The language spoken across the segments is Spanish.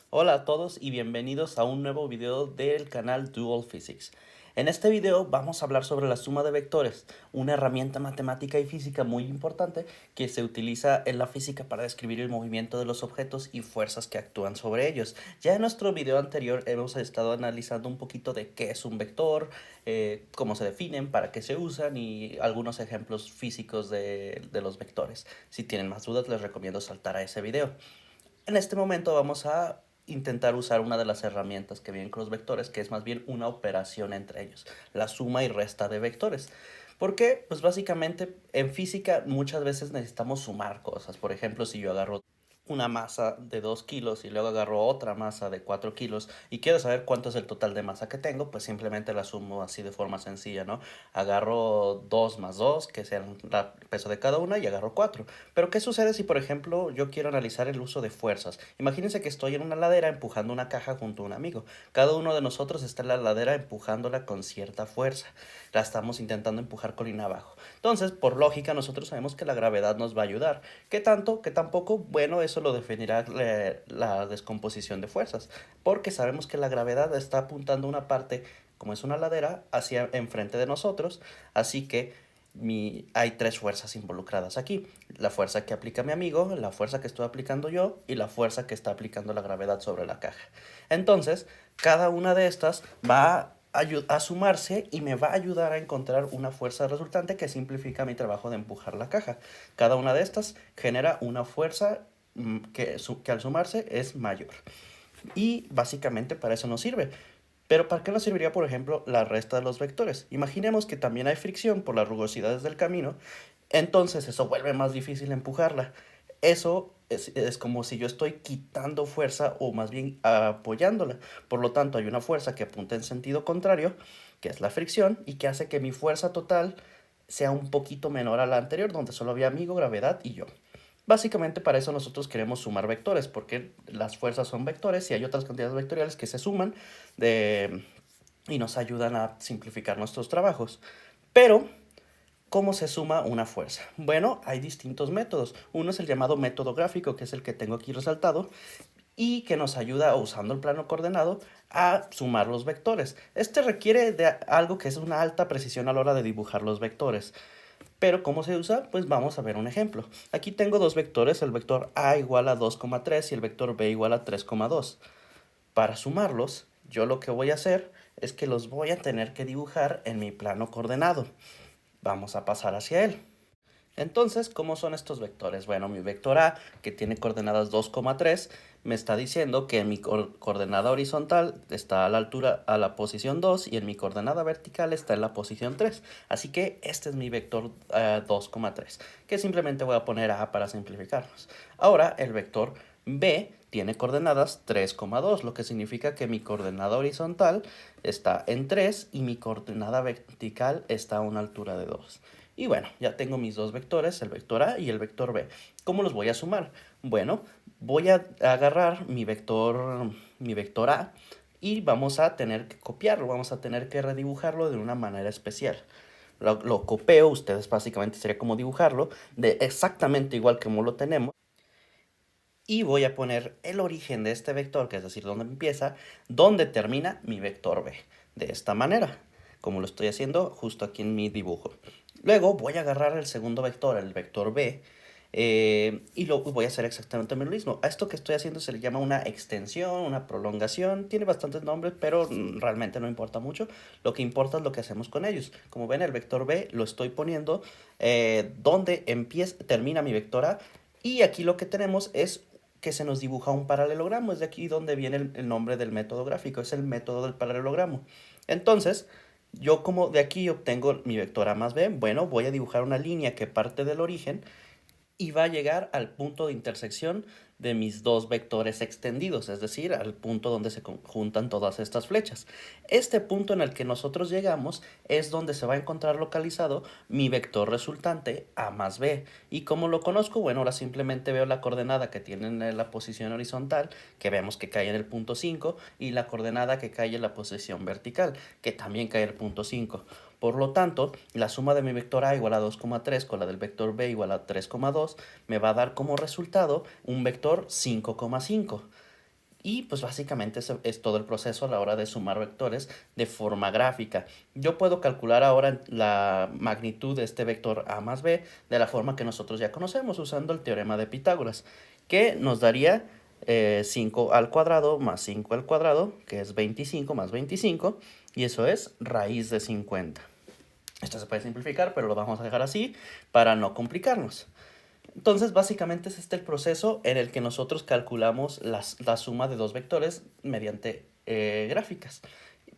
Hola a todos y bienvenidos a un nuevo video del canal Dual Physics. En este video vamos a hablar sobre la suma de vectores, una herramienta matemática y física muy importante que se utiliza en la física para describir el movimiento de los objetos y fuerzas que actúan sobre ellos. Ya en nuestro video anterior hemos estado analizando un poquito de qué es un vector, cómo se definen, para qué se usan y algunos ejemplos físicos de los vectores. Si tienen más dudas les recomiendo saltar a ese video. En este momento vamos a intentar usar una de las herramientas que vienen con los vectores, que es más bien una operación entre ellos, la suma y resta de vectores. ¿Por qué? Pues básicamente en física muchas veces necesitamos sumar cosas. Por ejemplo, si yo agarro una masa de 2 kilos y luego agarro otra masa de 4 kilos y quiero saber cuánto es el total de masa que tengo, pues simplemente la sumo así de forma sencilla, ¿no? Agarro 2 más 2, que sean el peso de cada una, y agarro 4. Pero ¿qué sucede si, por ejemplo, yo quiero analizar el uso de fuerzas? Imagínense que estoy en una ladera empujando una caja junto a un amigo. Cada uno de nosotros está en la ladera empujándola con cierta fuerza. La estamos intentando empujar colina abajo. Entonces, por lógica, nosotros sabemos que la gravedad nos va a ayudar. ¿Qué tanto? ¿Qué tampoco? Bueno, eso lo definirá la descomposición de fuerzas. Porque sabemos que la gravedad está apuntando una parte, como es una ladera, hacia enfrente de nosotros. Así que hay tres fuerzas involucradas aquí. La fuerza que aplica mi amigo, la fuerza que estoy aplicando yo y la fuerza que está aplicando la gravedad sobre la caja. Entonces, cada una de estas va a sumarse y me va a ayudar a encontrar una fuerza resultante que simplifica mi trabajo de empujar la caja. Cada una de estas genera una fuerza que al sumarse es mayor. Y básicamente para eso nos sirve. Pero ¿para qué nos serviría, por ejemplo, la resta de los vectores? Imaginemos que también hay fricción por las rugosidades del camino, entonces eso vuelve más difícil empujarla. Eso es como si yo estoy quitando fuerza o más bien apoyándola. Por lo tanto, hay una fuerza que apunta en sentido contrario, que es la fricción, y que hace que mi fuerza total sea un poquito menor a la anterior, donde solo había amigo, gravedad y yo. Básicamente para eso nosotros queremos sumar vectores, porque las fuerzas son vectores y hay otras cantidades vectoriales que se suman de, y nos ayudan a simplificar nuestros trabajos. Pero, ¿cómo se suma una fuerza? Bueno, hay distintos métodos. Uno es el llamado método gráfico, que es el que tengo aquí resaltado, y que nos ayuda, usando el plano coordenado, a sumar los vectores. Este requiere de algo que es una alta precisión a la hora de dibujar los vectores. Pero ¿cómo se usa? Pues vamos a ver un ejemplo. Aquí tengo dos vectores, el vector A igual a 2,3 y el vector B igual a 3,2. Para sumarlos, yo lo que voy a hacer es que los voy a tener que dibujar en mi plano coordenado. Vamos a pasar hacia él. Entonces, ¿cómo son estos vectores? Bueno, mi vector A, que tiene coordenadas 2,3, me está diciendo que en mi coordenada horizontal está a la altura, a la posición 2 y en mi coordenada vertical está en la posición 3. Así que este es mi vector 2,3, que simplemente voy a poner A para simplificarnos. Ahora, el vector B tiene coordenadas 3,2, lo que significa que mi coordenada horizontal está en 3 y mi coordenada vertical está a una altura de 2. Y bueno, ya tengo mis dos vectores, el vector A y el vector B. ¿Cómo los voy a sumar? Bueno, voy a agarrar mi vector A y vamos a tener que copiarlo, vamos a tener que redibujarlo de una manera especial. Lo copio, ustedes básicamente sería como dibujarlo, de exactamente igual como lo tenemos. Y voy a poner el origen de este vector, que es decir, dónde empieza, dónde termina mi vector B. De esta manera, como lo estoy haciendo justo aquí en mi dibujo. Luego voy a agarrar el segundo vector, el vector B, y lo voy a hacer exactamente lo mismo. A esto que estoy haciendo se le llama una extensión, una prolongación. Tiene bastantes nombres, pero realmente no importa mucho. Lo que importa es lo que hacemos con ellos. Como ven, el vector B lo estoy poniendo donde termina mi vector A. Y aquí lo que tenemos es que se nos dibuja un paralelogramo. Es de aquí donde viene el nombre del método gráfico. Es el método del paralelogramo. Entonces, yo como de aquí obtengo mi vector A más B, bueno, voy a dibujar una línea que parte del origen y va a llegar al punto de intersección de mis dos vectores extendidos, es decir, al punto donde se juntan todas estas flechas. Este punto en el que nosotros llegamos es donde se va a encontrar localizado mi vector resultante A más B. ¿Y cómo lo conozco? Bueno, ahora simplemente veo la coordenada que tiene en la posición horizontal, que vemos que cae en el punto 5, y la coordenada que cae en la posición vertical, que también cae en el punto 5. Por lo tanto, la suma de mi vector A igual a 2,3 con la del vector B igual a 3,2 me va a dar como resultado un vector 5,5. Y pues básicamente ese es todo el proceso a la hora de sumar vectores de forma gráfica. Yo puedo calcular ahora la magnitud de este vector a más b de la forma que nosotros ya conocemos usando el teorema de Pitágoras, que nos daría 5 al cuadrado más 5 al cuadrado, que es 25 más 25, y eso es raíz de 50. Esto se puede simplificar, pero lo vamos a dejar así para no complicarnos. Entonces, básicamente es este el proceso en el que nosotros calculamos la suma de dos vectores mediante gráficas.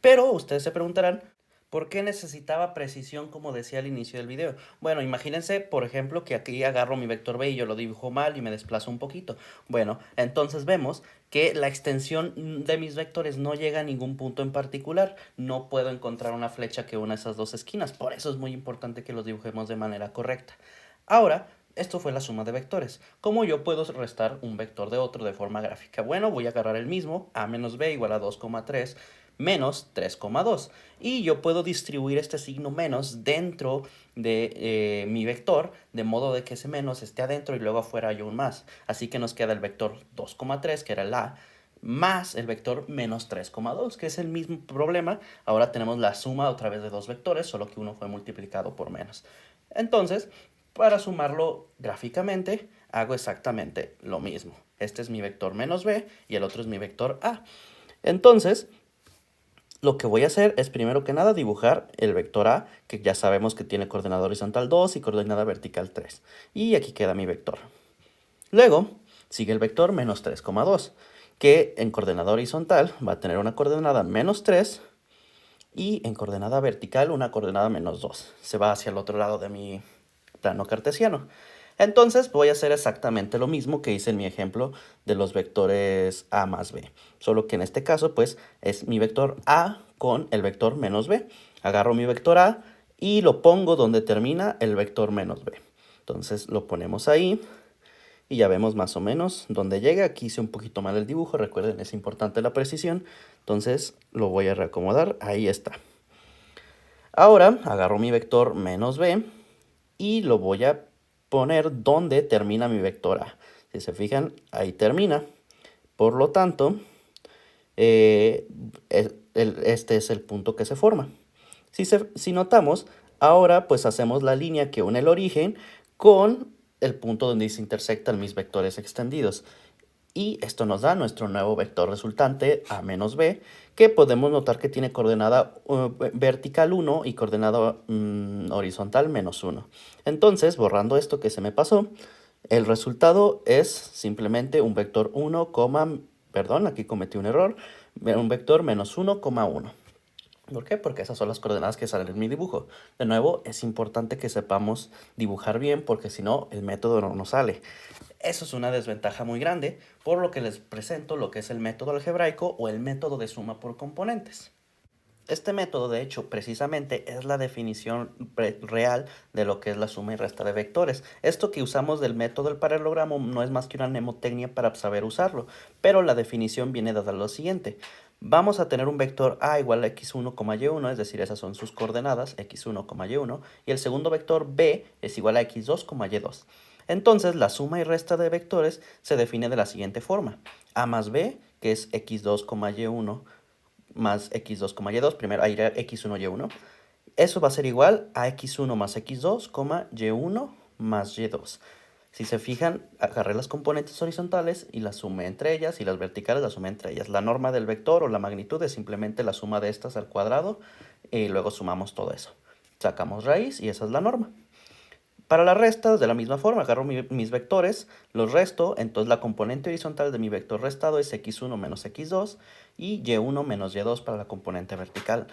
Pero ustedes se preguntarán, ¿por qué necesitaba precisión como decía al inicio del video? Bueno, imagínense, por ejemplo, que aquí agarro mi vector B y yo lo dibujo mal y me desplazo un poquito. Bueno, entonces vemos que la extensión de mis vectores no llega a ningún punto en particular. No puedo encontrar una flecha que una esas dos esquinas. Por eso es muy importante que los dibujemos de manera correcta. Ahora, esto fue la suma de vectores. ¿Cómo yo puedo restar un vector de otro de forma gráfica? Bueno, voy a agarrar el mismo, a menos b igual a 2,3 menos 3,2. Y yo puedo distribuir este signo menos dentro de mi vector, de modo de que ese menos esté adentro y luego afuera hay un más. Así que nos queda el vector 2,3, que era el a, más el vector menos 3,2, que es el mismo problema. Ahora tenemos la suma otra vez de dos vectores, solo que uno fue multiplicado por menos. Entonces, para sumarlo gráficamente, hago exactamente lo mismo. Este es mi vector menos b y el otro es mi vector a. Entonces, lo que voy a hacer es primero que nada dibujar el vector a, que ya sabemos que tiene coordenada horizontal 2 y coordenada vertical 3. Y aquí queda mi vector. Luego, sigue el vector menos 3,2, que en coordenada horizontal va a tener una coordenada menos 3 y en coordenada vertical una coordenada menos 2. Se va hacia el otro lado de mi plano cartesiano. Entonces voy a hacer exactamente lo mismo que hice en mi ejemplo de los vectores a más b. Solo que en este caso pues es mi vector a con el vector menos b. Agarro mi vector a y lo pongo donde termina el vector menos b. Entonces lo ponemos ahí y ya vemos más o menos dónde llega. Aquí hice un poquito mal el dibujo, recuerden, es importante la precisión. Entonces lo voy a reacomodar, ahí está. Ahora agarro mi vector menos b y lo voy a poner donde termina mi vector a. Si se fijan, ahí termina. Por lo tanto, este es el punto que se forma. Si notamos, ahora pues hacemos la línea que une el origen con el punto donde se intersectan mis vectores extendidos. Y esto nos da nuestro nuevo vector resultante, a menos b, que podemos notar que tiene coordenada vertical 1 y coordenada horizontal menos 1. Entonces, borrando esto que se me pasó, el resultado es simplemente un vector 1, perdón, aquí cometí un error, un vector menos 1,1. ¿Por qué? Porque esas son las coordenadas que salen en mi dibujo. De nuevo, es importante que sepamos dibujar bien porque si no, el método no nos sale. Eso es una desventaja muy grande, por lo que les presento lo que es el método algebraico o el método de suma por componentes. Este método, de hecho, precisamente es la definición real de lo que es la suma y resta de vectores. Esto que usamos del método del paralelogramo no es más que una mnemotecnia para saber usarlo, pero la definición viene dada lo siguiente. Vamos a tener un vector a igual a x1, y1, es decir, esas son sus coordenadas, x1, y1, y el segundo vector b es igual a x2, y2. Entonces, la suma y resta de vectores se define de la siguiente forma. A más b, que es x2, y1, más x2, y2, primero ahí irá x1, y1. Eso va a ser igual a x1 más x2, y1 más y2. Si se fijan, agarré las componentes horizontales y las sumé entre ellas, y las verticales las sumé entre ellas. La norma del vector o la magnitud es simplemente la suma de estas al cuadrado, y luego sumamos todo eso. Sacamos raíz y esa es la norma. Para la resta, de la misma forma, agarro mis vectores, los resto, entonces la componente horizontal de mi vector restado es x1 menos x2 y y1 menos y2 para la componente vertical.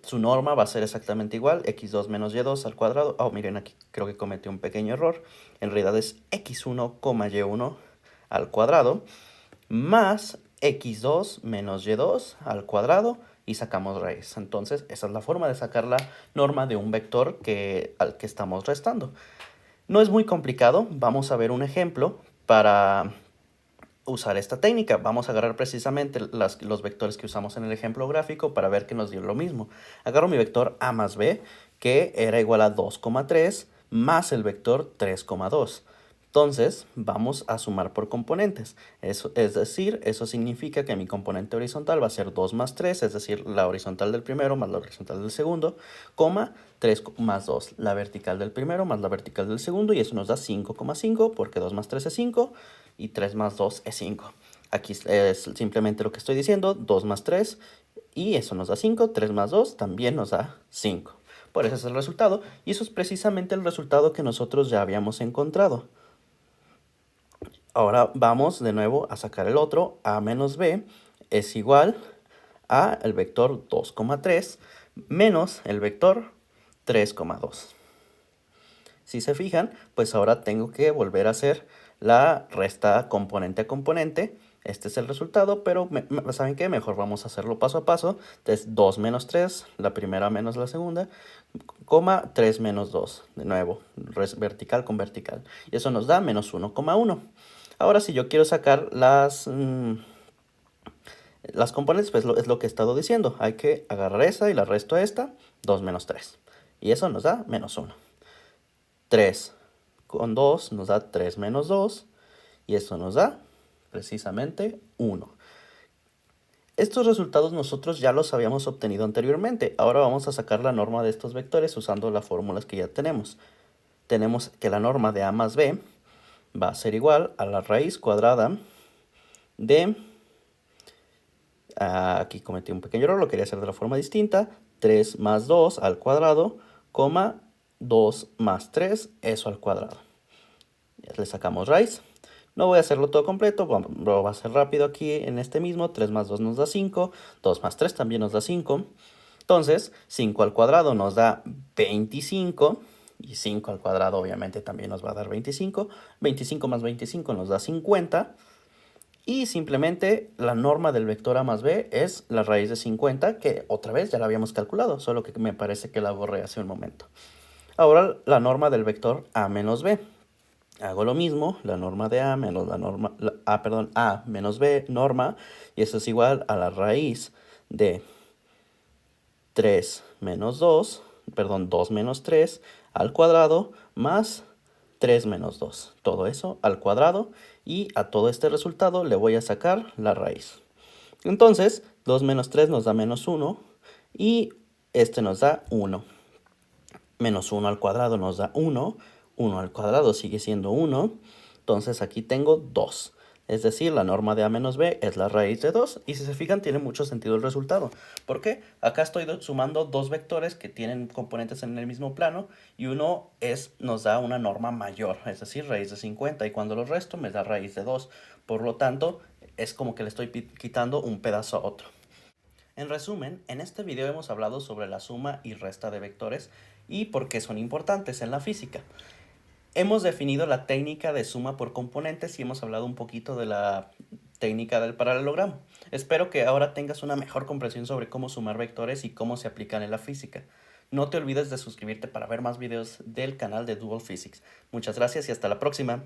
Su norma va a ser exactamente igual, x2 menos y2 al cuadrado. Oh, miren, aquí creo que cometí un pequeño error. En realidad es x1, y1 al cuadrado más x2 menos y2 al cuadrado y sacamos raíz. Entonces, esa es la forma de sacar la norma de un vector al que estamos restando. No es muy complicado, vamos a ver un ejemplo para usar esta técnica. Vamos a agarrar precisamente los vectores que usamos en el ejemplo gráfico para ver que nos dio lo mismo. Agarro mi vector a más b, que era igual a 2,3 más el vector 3,2. Entonces, vamos a sumar por componentes. Eso, es decir, eso significa que mi componente horizontal va a ser 2 más 3, es decir, la horizontal del primero más la horizontal del segundo, coma 3 más 2, la vertical del primero más la vertical del segundo, y eso nos da 5,5, porque 2 más 3 es 5, y 3 más 2 es 5. Aquí es simplemente lo que estoy diciendo, 2 más 3, y eso nos da 5, 3 más 2 también nos da 5. Por eso es el resultado, y eso es precisamente el resultado que nosotros ya habíamos encontrado. Ahora vamos de nuevo a sacar el otro. A menos b es igual a el vector 2,3 menos el vector 3,2. Si se fijan, pues ahora tengo que volver a hacer la resta componente a componente. Este es el resultado, pero ¿saben qué? Mejor vamos a hacerlo paso a paso. Entonces 2 menos 3, la primera menos la segunda, coma 3 menos 2. De nuevo, vertical con vertical. Y eso nos da menos 1,1. Ahora si yo quiero sacar las componentes, pues es lo que he estado diciendo. Hay que agarrar esa y la resto a esta, 2 menos 3. Y eso nos da menos 1. 3 con 2 nos da 3 menos 2. Y eso nos da precisamente 1. Estos resultados nosotros ya los habíamos obtenido anteriormente. Ahora vamos a sacar la norma de estos vectores usando las fórmulas que ya tenemos. Tenemos que la norma de a más b va a ser igual a la raíz cuadrada de, aquí cometí un pequeño error, lo quería hacer de la forma distinta, 3 más 2 al cuadrado, coma 2 más 3, eso al cuadrado. Ya le sacamos raíz. No voy a hacerlo todo completo, lo va a hacer rápido aquí en este mismo. 3 más 2 nos da 5, 2 más 3 también nos da 5. Entonces, 5 al cuadrado nos da 25. Y 5 al cuadrado obviamente también nos va a dar 25. 25 más 25 nos da 50. Y simplemente la norma del vector a más b es la raíz de 50, que otra vez ya la habíamos calculado, solo que me parece que la borré hace un momento. Ahora la norma del vector a menos b. Hago lo mismo, la norma de a menos la norma, a menos b, norma, y eso es igual a la raíz de 3 menos 2, 2 menos 3 al cuadrado más 3 menos 2. Todo eso al cuadrado, y a todo este resultado le voy a sacar la raíz. Entonces, 2 menos 3 nos da menos 1, y este nos da 1. Menos 1 al cuadrado nos da 1. 1 al cuadrado sigue siendo 1. Entonces aquí tengo 2. Es decir, la norma de a menos b es la raíz de 2. Y si se fijan, tiene mucho sentido el resultado. ¿Por qué? Acá estoy sumando dos vectores que tienen componentes en el mismo plano. Y uno nos da una norma mayor, es decir, raíz de 50. Y cuando lo resto me da raíz de 2. Por lo tanto, es como que le estoy quitando un pedazo a otro. En resumen, en este video hemos hablado sobre la suma y resta de vectores y por qué son importantes en la física. Hemos definido la técnica de suma por componentes y hemos hablado un poquito de la técnica del paralelogramo. Espero que ahora tengas una mejor comprensión sobre cómo sumar vectores y cómo se aplican en la física. No te olvides de suscribirte para ver más videos del canal de Dual Physics. Muchas gracias y hasta la próxima.